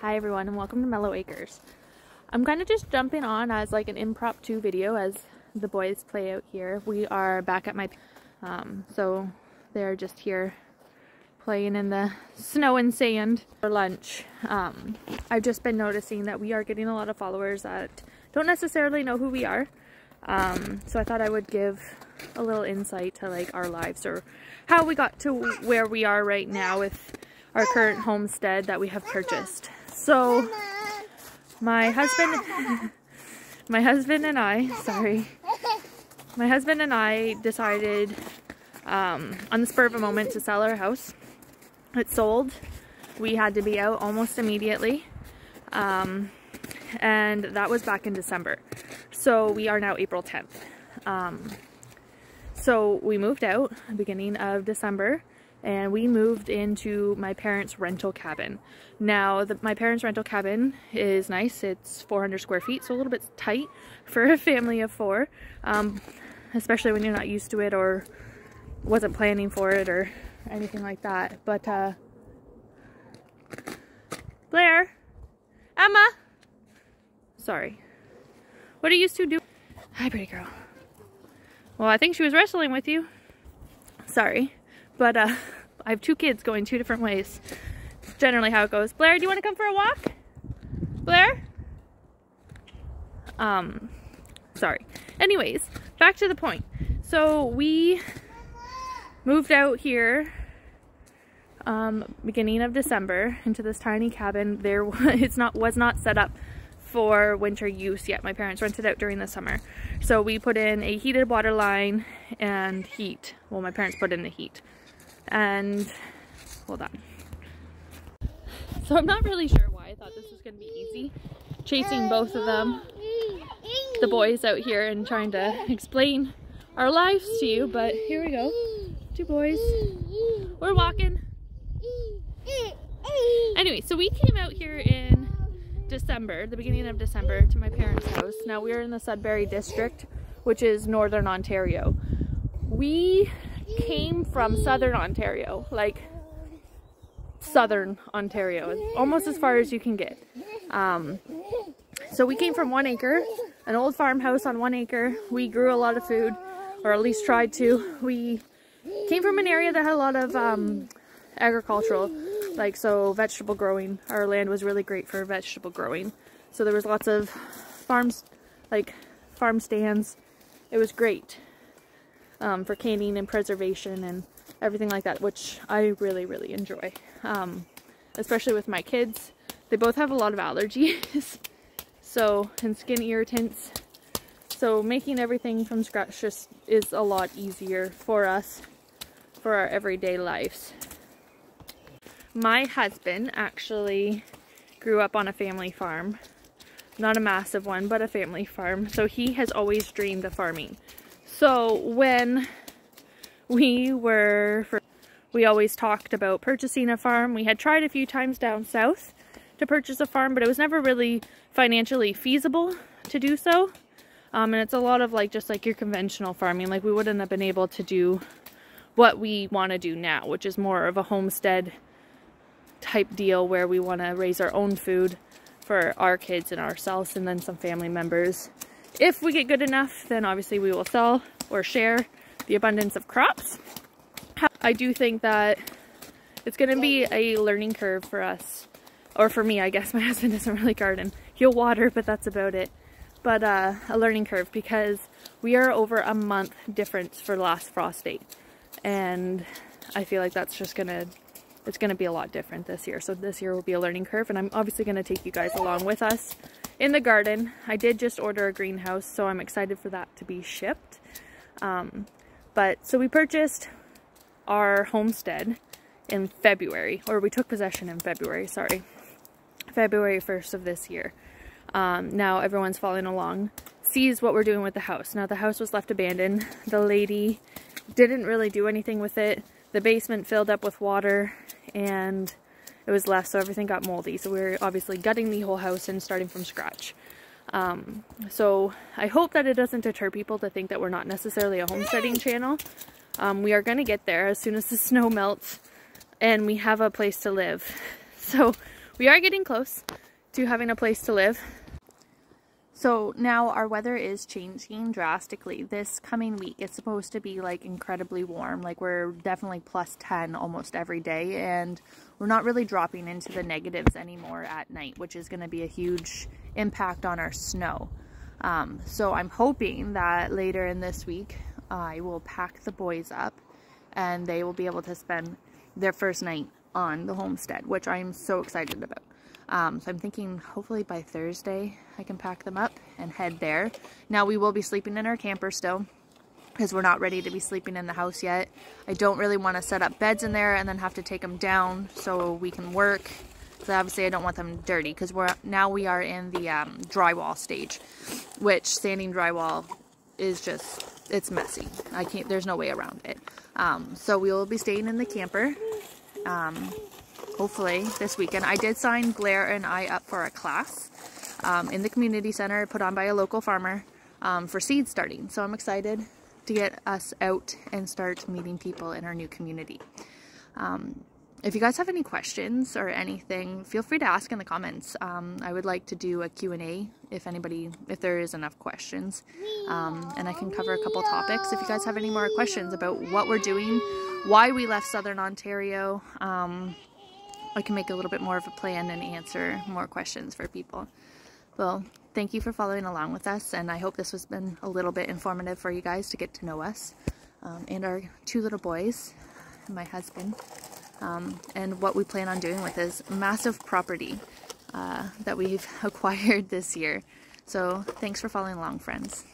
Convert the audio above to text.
Hi everyone and welcome to Mellow Acres. I'm kind of just jumping on as like an impromptu video as the boys play out here. We are back at my so they're just here playing in the snow and sand for lunch. I've just been noticing that we are getting a lot of followers that don't necessarily know who we are. So I thought I would give a little insight to like our lives or how we got to where we are right now with our current homestead that we have purchased. So my husband and I decided on the spur of a moment to sell our house. It sold. We had to be out almost immediately. And that was back in December. So we are now April 10th. So we moved out at the beginning of December and we moved into my parents' rental cabin. Now my parents' rental cabin is nice. It's 400 square feet, so a little bit tight for a family of 4, especially when you're not used to it or wasn't planning for it or anything like that. But Blair, Emma, sorry, what are you two doing? Hi, pretty girl. Well, I think she was wrestling with you. Sorry, but I have 2 kids going 2 different ways. It's generally how it goes. Blair, do you want to come for a walk? Blair? Sorry. Anyways, back to the point. So we moved out here beginning of December into this tiny cabin. Was not set up for winter use yet. My parents rented out during the summer. So we put in a heated water line and heat. Well, my parents put in the heat. And hold on. So I'm not really sure why I thought this was gonna be easy. Chasing both of them, the boys out here and trying to explain our lives to you, but here we go. 2 boys. We're walking. Anyway, so we came out here in December, the beginning of December, to my parents' house. Now we're in the Sudbury district, which is northern Ontario. We came from southern Ontario, like southern Ontario, almost as far as you can get. So we came from 1 acre, an old farmhouse on 1 acre. We grew a lot of food, or at least tried to. We came from an area that had a lot of agricultural, so vegetable growing. Our land was really great for vegetable growing. So there was lots of farms, farm stands. It was great for canning and preservation and everything like that, which I really, really enjoy. Especially with my kids. They both have a lot of allergies and skin irritants. So making everything from scratch just is a lot easier for us for our everyday lives. My husband actually grew up on a family farm. Not a massive one, but a family farm. So he has always dreamed of farming. So when we always talked about purchasing a farm. We had tried a few times down south to purchase a farm, but it was never really financially feasible to do so. And it's a lot of just your conventional farming. We wouldn't have been able to do what we want to do now, which is more of a homestead type deal where we want to raise our own food for our kids and ourselves and then some family members. If we get good enough, then obviously we will sell or share the abundance of crops. I do think that it's going to be a learning curve for us, or for me, I guess. My husband doesn't really garden. He'll water, but that's about it. But a learning curve because we are over a month difference for last frost date. And I feel like that's just it's gonna be a lot different this year. So this year will be a learning curve, and I'm obviously gonna take you guys along with us in the garden. I did just order a greenhouse, so I'm excited for that to be shipped. So we purchased our homestead in February, or we took possession in February, sorry. February 1st of this year. Now everyone's following along, sees what we're doing with the house. Now the house was left abandoned. The lady didn't really do anything with it. The basement filled up with water and it was left, so everything got moldy. So we're obviously gutting the whole house and starting from scratch. So I hope that it doesn't deter people to think that we're not necessarily a homesteading channel. We are going to get there as soon as the snow melts and we have a place to live. So we are getting close to having a place to live. So now our weather is changing drastically. This coming week it's supposed to be like incredibly warm. Like we're definitely plus 10 almost every day, and we're not really dropping into the negatives anymore at night, which is going to be a huge impact on our snow. So I'm hoping that later in this week I will pack the boys up and they will be able to spend their first night on the homestead, which I'm so excited about. So I'm thinking hopefully by Thursday I can pack them up and head there. Now we will be sleeping in our camper still because we're not ready to be sleeping in the house yet. I don't really want to set up beds in there and then have to take them down so we can work. So obviously I don't want them dirty because we are in the drywall stage, which sanding drywall is just, it's messy. There's no way around it. So we will be staying in the camper. Hopefully this weekend. I did sign Blair and I up for a class in the community center put on by a local farmer for seed starting. So I'm excited to get us out and start meeting people in our new community. If you guys have any questions or anything, feel free to ask in the comments. I would like to do a Q&A if there is enough questions. And I can cover a couple topics. If you guys have any more questions about what we're doing, why we left Southern Ontario, I can make a little bit more of a plan and answer more questions for people. Well, thank you for following along with us, and I hope this has been a little bit informative for you guys to get to know us and our two little boys and my husband, and what we plan on doing with this massive property that we've acquired this year. So thanks for following along, friends.